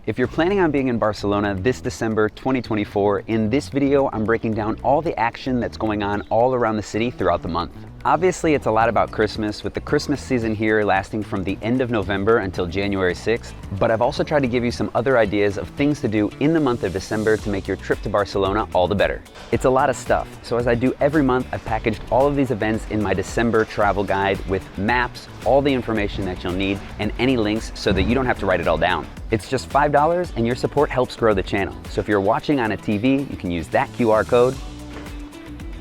If you're planning on being in Barcelona this December 2024, in this video, I'm breaking down all the action that's going on all around the city throughout the month. Obviously, it's a lot about Christmas, with the Christmas season here lasting from the end of November until January 6th, but I've also tried to give you some other ideas of things to do in the month of December to make your trip to Barcelona all the better. It's a lot of stuff, so as I do every month, I've packaged all of these events in my December travel guide with maps, all the information that you'll need, and any links so that you don't have to write it all down. It's just $5 and your support helps grow the channel. So if you're watching on a TV, you can use that QR code.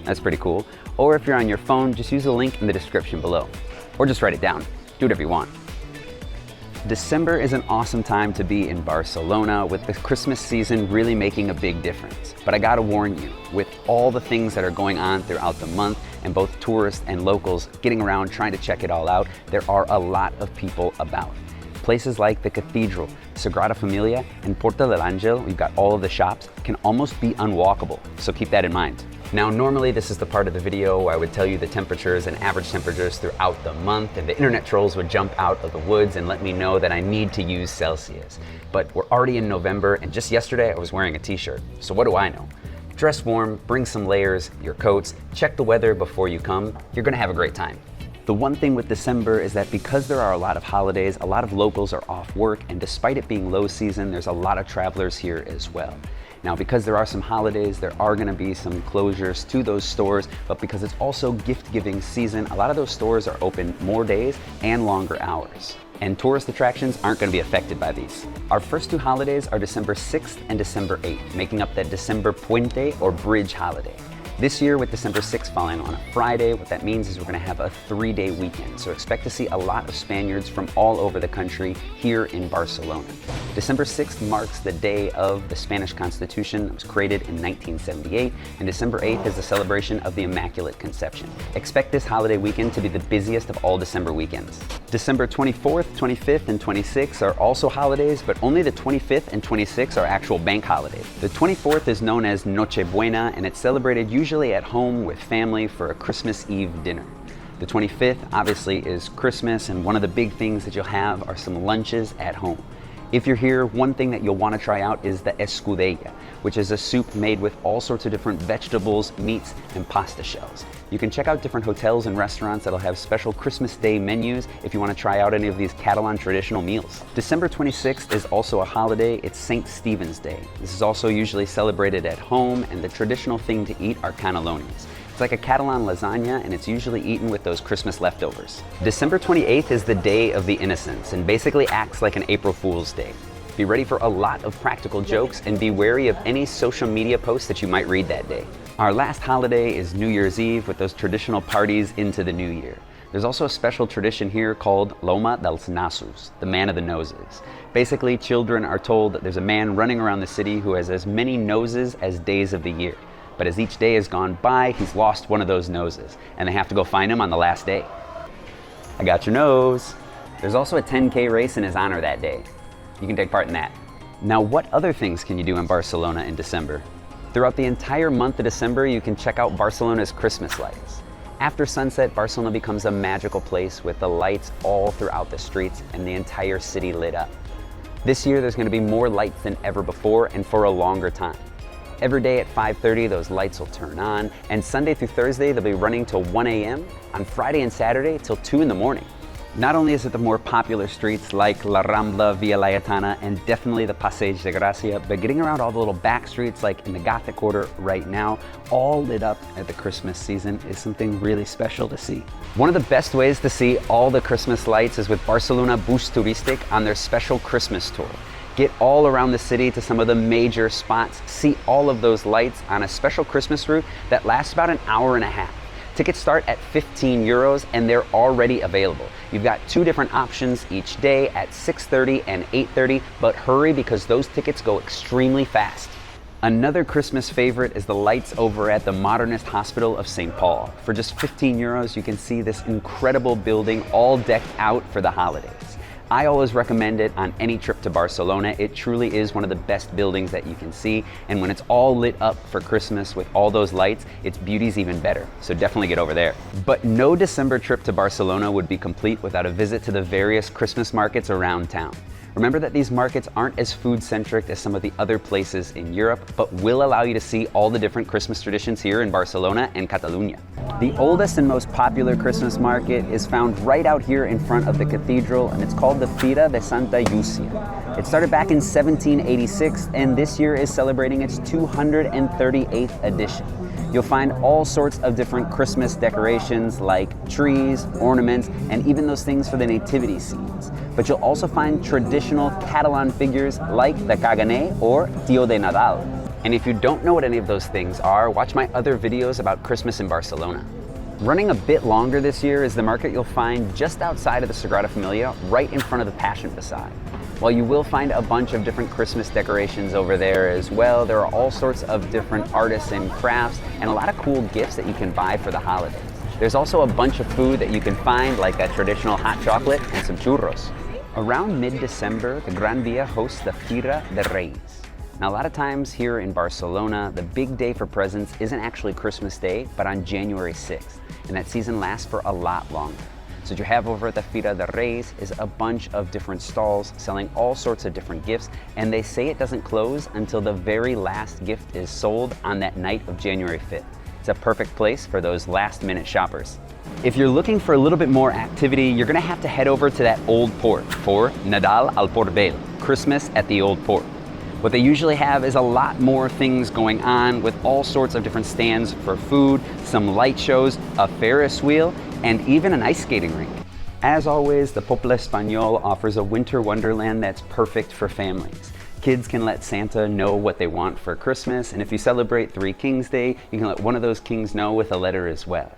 That's pretty cool. Or if you're on your phone, just use the link in the description below. Or just write it down. Do whatever you want. December is an awesome time to be in Barcelona, with the Christmas season really making a big difference. But I gotta warn you, with all the things that are going on throughout the month, and both tourists and locals getting around trying to check it all out, there are a lot of people about. Places like the Cathedral, Sagrada Familia, and Porta del Angel, we've got all of the shops, can almost be unwalkable, so keep that in mind. Now, normally this is the part of the video where I would tell you the temperatures and average temperatures throughout the month, and the internet trolls would jump out of the woods and let me know that I need to use Celsius. But we're already in November, and just yesterday I was wearing a t-shirt, so what do I know? Dress warm, bring some layers, your coats, check the weather before you come. You're gonna have a great time. The one thing with December is that because there are a lot of holidays, a lot of locals are off work, and despite it being low season, there's a lot of travelers here as well. Now, because there are some holidays, there are gonna be some closures to those stores, but because it's also gift-giving season, a lot of those stores are open more days and longer hours. And tourist attractions aren't gonna be affected by these. Our first two holidays are December 6th and December 8th, making up that December Puente or Bridge holiday. This year, with December 6th falling on a Friday, what that means is we're gonna have a 3-day weekend. So expect to see a lot of Spaniards from all over the country here in Barcelona. December 6th marks the day of the Spanish Constitution that was created in 1978, and December 8th is the celebration of the Immaculate Conception. Expect this holiday weekend to be the busiest of all December weekends. December 24th, 25th, and 26th are also holidays, but only the 25th and 26th are actual bank holidays. The 24th is known as Nochebuena, and it's celebrated usually at home with family for a Christmas Eve dinner. The 25th obviously is Christmas, and one of the big things that you'll have are some lunches at home. If you're here, one thing that you'll want to try out is the escudella, which is a soup made with all sorts of different vegetables, meats, and pasta shells. You can check out different hotels and restaurants that'll have special Christmas Day menus if you want to try out any of these Catalan traditional meals. December 26th is also a holiday. It's St. Stephen's Day. This is also usually celebrated at home, and the traditional thing to eat are cannellonis. It's like a Catalan lasagna, and it's usually eaten with those Christmas leftovers. December 28th is the Day of the Innocents, and basically acts like an April Fool's Day. Be ready for a lot of practical jokes, and be wary of any social media posts that you might read that day. Our last holiday is New Year's Eve, with those traditional parties into the new year. There's also a special tradition here called L'Home dels Nassos, the man of the noses. Basically, children are told that there's a man running around the city who has as many noses as days of the year. But as each day has gone by, he's lost one of those noses, and they have to go find him on the last day. I got your nose. There's also a 10K race in his honor that day. You can take part in that. Now, what other things can you do in Barcelona in December? Throughout the entire month of December, you can check out Barcelona's Christmas lights. After sunset, Barcelona becomes a magical place with the lights all throughout the streets and the entire city lit up. This year, there's gonna be more lights than ever before, and for a longer time. Every day at 5:30, those lights will turn on, and Sunday through Thursday, they'll be running till 1 a.m., on Friday and Saturday till 2 in the morning. Not only is it the more popular streets like La Rambla, Via Laietana, and definitely the Passeig de Gracia, but getting around all the little back streets like in the Gothic Quarter right now, all lit up at the Christmas season, is something really special to see. One of the best ways to see all the Christmas lights is with Barcelona Bus Turístic on their special Christmas tour. Get all around the city to some of the major spots, see all of those lights on a special Christmas route that lasts about an hour and a half. Tickets start at 15 euros and they're already available. You've got 2 different options each day at 6:30 and 8:30, but hurry because those tickets go extremely fast. Another Christmas favorite is the lights over at the Modernist Hospital of St. Paul. For just 15 euros, you can see this incredible building all decked out for the holidays. I always recommend it on any trip to Barcelona. It truly is one of the best buildings that you can see, and when it's all lit up for Christmas with all those lights, its beauty's even better, so definitely get over there. But no December trip to Barcelona would be complete without a visit to the various Christmas markets around town. Remember that these markets aren't as food-centric as some of the other places in Europe, but will allow you to see all the different Christmas traditions here in Barcelona and Catalunya. The oldest and most popular Christmas market is found right out here in front of the cathedral, and it's called the Fira de Santa Llúcia. It started back in 1786, and this year is celebrating its 238th edition. You'll find all sorts of different Christmas decorations like trees, ornaments, and even those things for the nativity scenes. But you'll also find traditional Catalan figures like the Caganer or Tío de Nadal. And if you don't know what any of those things are, watch my other videos about Christmas in Barcelona. Running a bit longer this year is the market you'll find just outside of the Sagrada Familia, right in front of the Passion facade. While you will find a bunch of different Christmas decorations over there as well, there are all sorts of different artists and crafts and a lot of cool gifts that you can buy for the holidays. There's also a bunch of food that you can find, like a traditional hot chocolate and some churros. Around mid-December, the Gran Via hosts the Fira de Reis. Now, a lot of times here in Barcelona, the big day for presents isn't actually Christmas Day, but on January 6th, and that season lasts for a lot longer. So what you have over at the Fira de Reis is a bunch of different stalls selling all sorts of different gifts, and they say it doesn't close until the very last gift is sold on that night of January 5th. It's a perfect place for those last-minute shoppers. If you're looking for a little bit more activity, you're gonna have to head over to that Old Port for Nadal al Port Vell, Christmas at the Old Port. What they usually have is a lot more things going on with all sorts of different stands for food, some light shows, a Ferris wheel, and even an ice skating rink. As always, the Poble Español offers a winter wonderland that's perfect for families. Kids can let Santa know what they want for Christmas, and if you celebrate Three Kings Day, you can let one of those kings know with a letter as well.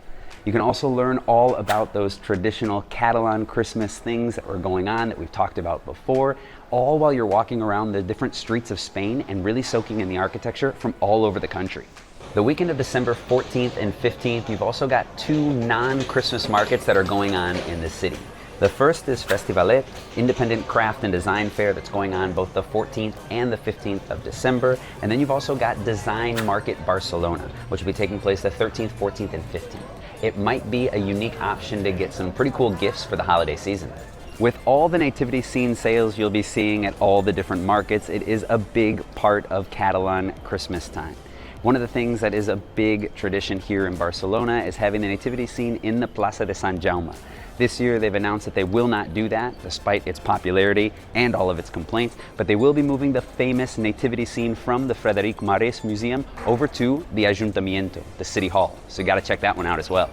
You can also learn all about those traditional Catalan Christmas things that were going on that we've talked about before, all while you're walking around the different streets of Spain and really soaking in the architecture from all over the country. The weekend of December 14th and 15th, you've also got two non-Christmas markets that are going on in the city. The first is Festivalet, independent craft and design fair that's going on both the 14th and the 15th of December. And then you've also got Design Market Barcelona, which will be taking place the 13th, 14th, and 15th. It might be a unique option to get some pretty cool gifts for the holiday season. With all the nativity scene sales you'll be seeing at all the different markets, it is a big part of Catalan Christmas time. One of the things that is a big tradition here in Barcelona is having the nativity scene in the Plaça de Sant Jaume. This year they've announced that they will not do that, despite its popularity and all of its complaints, but they will be moving the famous nativity scene from the Frederic Marès Museum over to the Ayuntamiento, the City Hall. So you gotta check that one out as well.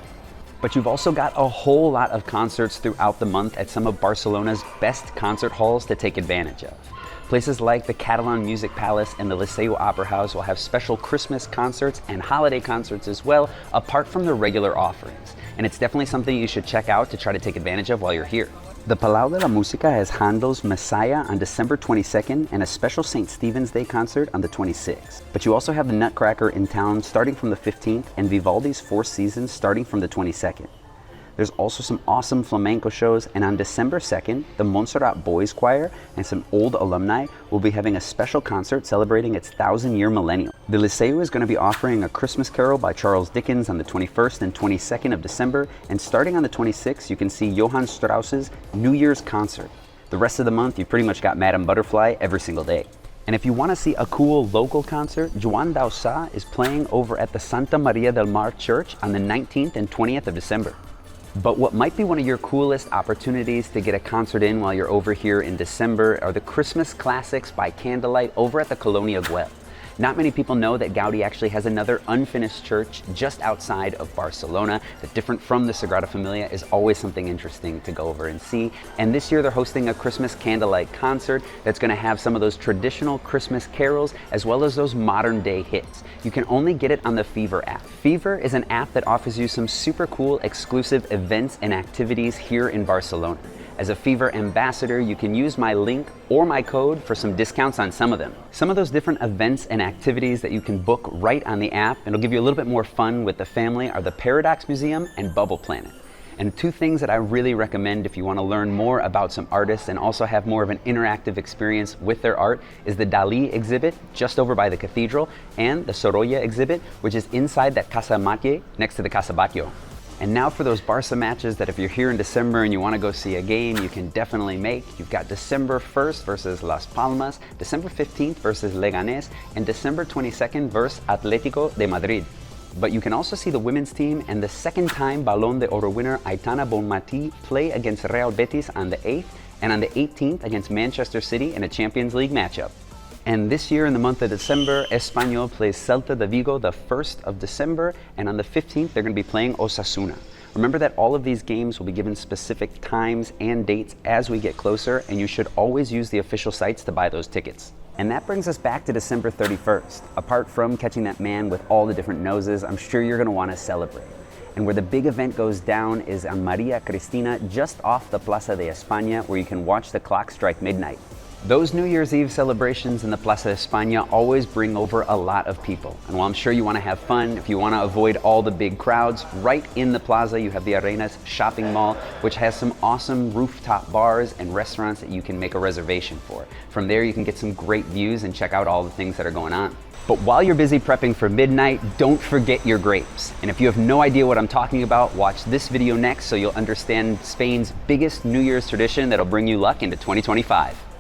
But you've also got a whole lot of concerts throughout the month at some of Barcelona's best concert halls to take advantage of. Places like the Catalan Music Palace and the Liceu Opera House will have special Christmas concerts and holiday concerts as well, apart from the regular offerings. And it's definitely something you should check out to try to take advantage of while you're here. The Palau de la Música has Handel's Messiah on December 22nd and a special St. Stephen's Day concert on the 26th. But you also have the Nutcracker in town starting from the 15th and Vivaldi's Four Seasons starting from the 22nd. There's also some awesome flamenco shows, and on December 2nd, the Montserrat Boys Choir and some old alumni will be having a special concert celebrating its 1,000-year millennial. The Liceu is going to be offering a Christmas Carol by Charles Dickens on the 21st and 22nd of December, and starting on the 26th, you can see Johann Strauss's New Year's concert. The rest of the month, you've pretty much got Madame Butterfly every single day. And if you want to see a cool local concert, Joan Dausà is playing over at the Santa Maria del Mar Church on the 19th and 20th of December. But what might be one of your coolest opportunities to get a concert in while you're over here in December are the Christmas classics by candlelight over at the Colonia Güell. Not many people know that Gaudi actually has another unfinished church just outside of Barcelona that, different from the Sagrada Familia, is always something interesting to go over and see. And this year they're hosting a Christmas candlelight concert that's going to have some of those traditional Christmas carols as well as those modern day hits. You can only get it on the Fever app. Fever is an app that offers you some super cool exclusive events and activities here in Barcelona. As a Fever ambassador, you can use my link or my code for some discounts on some of them. Some of those different events and activities that you can book right on the app, and it'll give you a little bit more fun with the family, are the Paradox Museum and Bubble Planet. And two things that I really recommend if you want to learn more about some artists and also have more of an interactive experience with their art is the Dalí exhibit just over by the cathedral and the Sorolla exhibit, which is inside that Casa Matlle next to the Casa Batlló. And now for those Barca matches that if you're here in December and you want to go see a game, you can definitely make. You've got December 1st versus Las Palmas, December 15th versus Leganés, and December 22nd versus Atlético de Madrid. But you can also see the women's team and the second-time Balón de Oro winner Aitana Bonmatí play against Real Betis on the 8th and on the 18th against Manchester City in a Champions League matchup. And this year in the month of December, Espanyol plays Celta de Vigo the 1st of December, and on the 15th they're going to be playing Osasuna. Remember that all of these games will be given specific times and dates as we get closer, and you should always use the official sites to buy those tickets. And that brings us back to December 31st. Apart from catching that man with all the different noses, I'm sure you're going to want to celebrate. And where the big event goes down is on Maria Cristina, just off the Plaza de España, where you can watch the clock strike midnight. Those New Year's Eve celebrations in the Plaza de España always bring over a lot of people. And while I'm sure you want to have fun, if you want to avoid all the big crowds, right in the plaza you have the Arenas shopping mall, which has some awesome rooftop bars and restaurants that you can make a reservation for. From there you can get some great views and check out all the things that are going on. But while you're busy prepping for midnight, don't forget your grapes. And if you have no idea what I'm talking about, watch this video next so you'll understand Spain's biggest New Year's tradition that'll bring you luck into 2025.